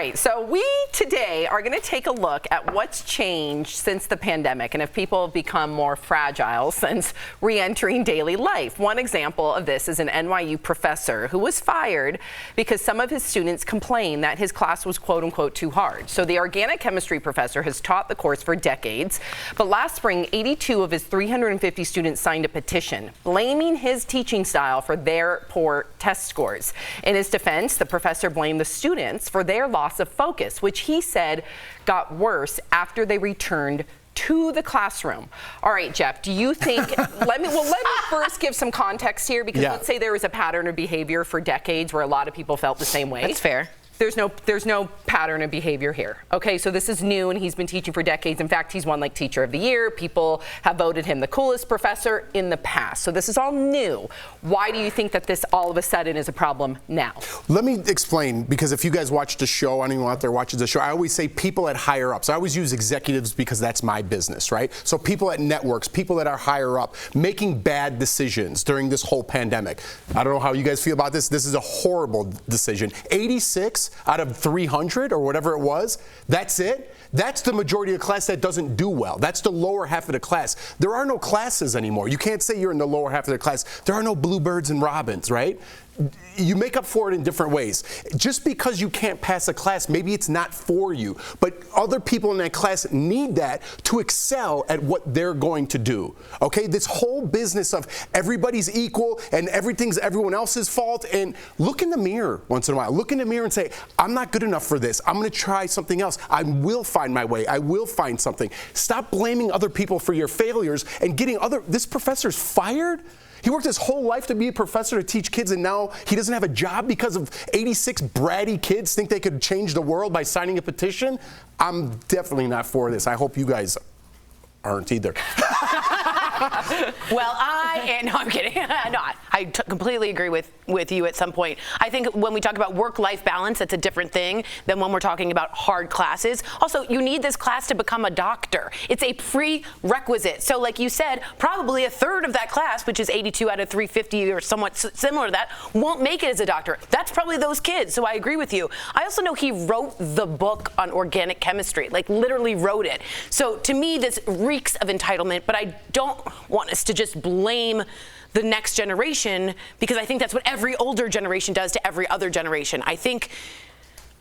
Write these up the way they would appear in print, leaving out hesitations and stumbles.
right, so we today are going to take a look at what's changed since the pandemic and if people have become more fragile since re-entering daily life. One example of this is an NYU professor who was fired because some of his students complained that his class was quote unquote too hard. So the organic chemistry professor has taught the course for decades, but last spring 82 of his 350 students signed a petition blaming his teaching style for their poor test scores. In his defense, the professor blamed the students for their loss of focus, which he said got worse after they returned to the classroom. All right, Jeff, do you think, let me first give some context here, because let's say there was a pattern of behavior for decades where a lot of people felt the same way. That's fair. There's no pattern of behavior here. Okay, so this is new and he's been teaching for decades. In fact, he's won like Teacher of the Year. People have voted him the coolest professor in the past. So this is all new. Why do you think that this all of a sudden is a problem now? Let me explain, because if you guys watch the show, anyone out there watches the show, I always say people at higher ups. I always use executives because that's my business, right? So people at networks, people that are higher up, making bad decisions during this whole pandemic. I don't know how you guys feel about this. This is a horrible decision. 86 out of 300 or whatever it was, that's it. That's the majority of the class that doesn't do well. That's the lower half of the class. There are no classes anymore. You can't say you're in the lower half of the class. There are no bluebirds and robins, right? You make up for it in different ways. Just because you can't pass a class, maybe it's not for you, but other people in that class need that to excel at what they're going to do. Okay, this whole business of everybody's equal and everything's everyone else's fault, and look in the mirror once in a while. Look in the mirror and say, I'm not good enough for this. I'm going to try something else. I will find my way. I will find something. Stop blaming other people for your failures and getting this professor's fired? He worked his whole life to be a professor to teach kids, and now he doesn't have a job because of 86 bratty kids think they could change the world by signing a petition? I'm definitely not for this. I hope you guys aren't either. Well, no, I'm kidding. No, I completely agree with you at some point. I think when we talk about work-life balance, that's a different thing than when we're talking about hard classes. Also, you need this class to become a doctor. It's a prerequisite. So like you said, probably a third of that class, which is 82 out of 350 or somewhat similar to that, won't make it as a doctor. That's probably those kids. So I agree with you. I also know he wrote the book on organic chemistry, like literally wrote it. So to me, this reeks of entitlement, but I don't want us to just blame the next generation, because I think that's what every older generation does to every other generation.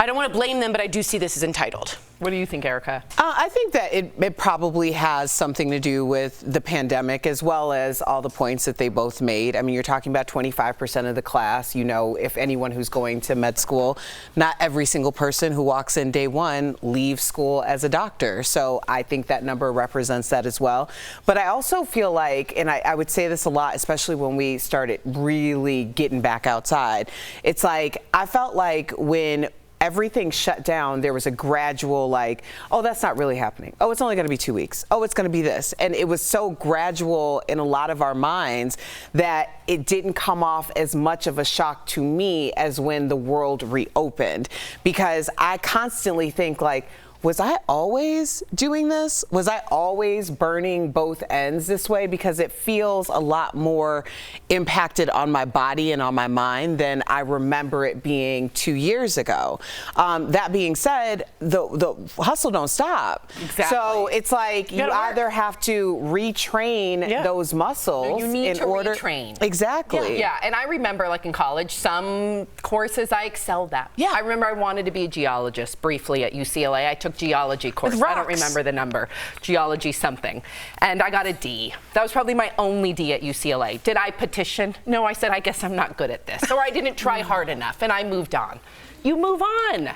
I don't want to blame them, but I do see this as entitled. What do you think, Erica? I think that it probably has something to do with the pandemic, as well as all the points that they both made. I mean, you're talking about 25% of the class. You know, if anyone who's going to med school, not every single person who walks in day one leaves school as a doctor. So I think that number represents that as well. But I also feel like, and I would say this a lot, especially when we started really getting back outside, it's like, I felt like when everything shut down, there was a gradual like, oh, that's not really happening. Oh, it's only going to be 2 weeks. Oh, it's going to be this. And it was so gradual in a lot of our minds that it didn't come off as much of a shock to me as when the world reopened. Because I constantly think like, was I always doing this? Was I always burning both ends this way? Because it feels a lot more impacted on my body and on my mind than I remember it being 2 years ago. That being said, the hustle don't stop. Exactly. So it's like you either have to retrain those muscles you need in to order. Retrain. Exactly. Yeah, and I remember like in college, some courses I excelled at. Yeah. I remember I wanted to be a geologist briefly at UCLA. I took geology course. I don't remember the number. Geology something. And I got a D. That was probably my only D at UCLA. Did I petition? No, I said, I guess I'm not good at this. Or I didn't try hard enough, and I moved on. You move on.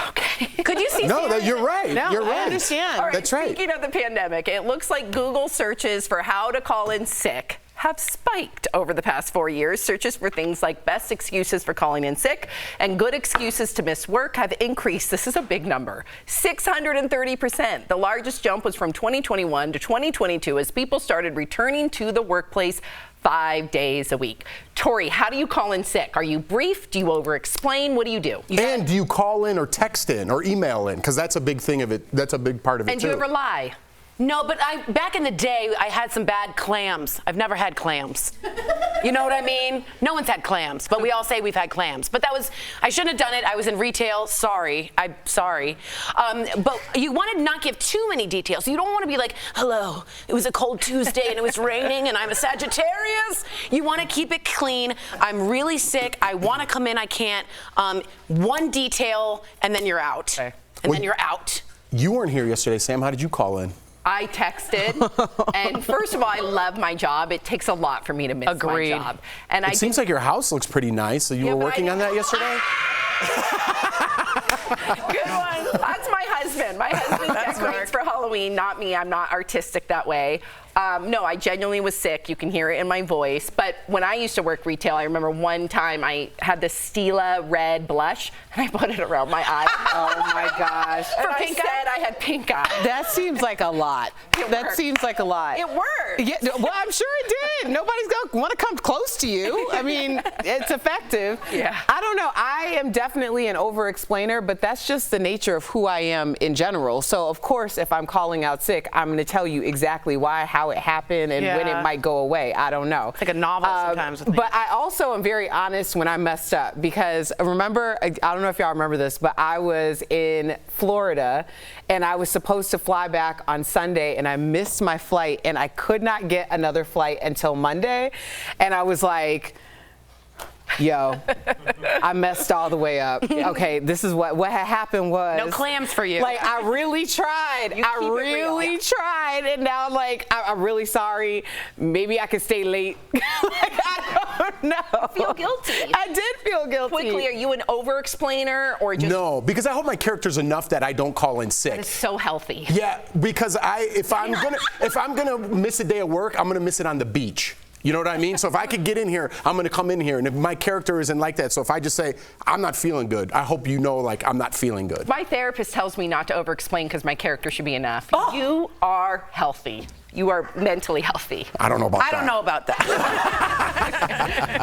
Okay. Could you see? No, you're right. No, you're right. I understand. All right, That's right. Speaking of the pandemic, it looks like Google searches for how to call in sick have spiked over the past 4 years. Searches for things like best excuses for calling in sick and good excuses to miss work have increased. This is a big number, 630%. The largest jump was from 2021 to 2022 as people started returning to the workplace 5 days a week. Tori, how do you call in sick? Are you brief? Do you over-explain? What do you do? And do you call in or text in or email in? Because that's a big thing of it. That's a big part of it, And too. do you ever lie? No, but back in the day, I had some bad clams. I've never had clams. You know what I mean? No one's had clams, but we all say we've had clams. But I shouldn't have done it. I was in retail. Sorry. I'm sorry. But you want to not give too many details. You don't want to be like, hello, it was a cold Tuesday and it was raining and I'm a Sagittarius. You want to keep it clean. I'm really sick. I want to come in. I can't. One detail and then you're out. Okay. And then you're out. You weren't here yesterday, Sam. How did you call in? I texted, and first of all, I love my job. It takes a lot for me to miss Agreed. my job. And It seems like your house looks pretty nice. So you were working on that yesterday? Good one. That's my husband. My husband decorates for Halloween, not me. I'm not artistic that way. No, I genuinely was sick. You can hear it in my voice. But when I used to work retail, I remember one time I had this Stila red blush, and I put it around my eye. Oh my gosh. And I said I had pink eye. That seems like a lot. That seems like a lot. It worked. Yeah, well, I'm sure it did. Nobody's going to want to come close to you. I mean, it's effective. Yeah. I don't know. I am definitely an over-explainer, but that's just the nature of who I am in general. So, of course, if I'm calling out sick, I'm going to tell you exactly why, how it happened, and when it might go away. I don't know. It's like a novel sometimes. But I also am very honest when I messed up, because remember, I don't know if y'all remember this, but I was in Florida and I was supposed to fly back on Sunday and I missed my flight and I could not get another flight until Monday. And I was like, yo, I messed all the way up. Okay, this is what had happened was. No clams for you. Like, I really tried. I really tried. And now I'm like, I'm really sorry. Maybe I could stay late. Like, I don't know. Feel guilty. I did feel guilty. Quickly, are you an over-explainer or just? No, because I hope my character's enough that I don't call in sick. It's so healthy. Yeah, because if I'm gonna miss a day of work, I'm gonna miss it on the beach. You know what I mean? So if I could get in here, I'm going to come in here. And if my character isn't like that, so if I just say, I'm not feeling good, I hope you know, like, I'm not feeling good. My therapist tells me not to over-explain because my character should be enough. Oh. You are healthy. You are mentally healthy. I don't know about that. I don't know about that.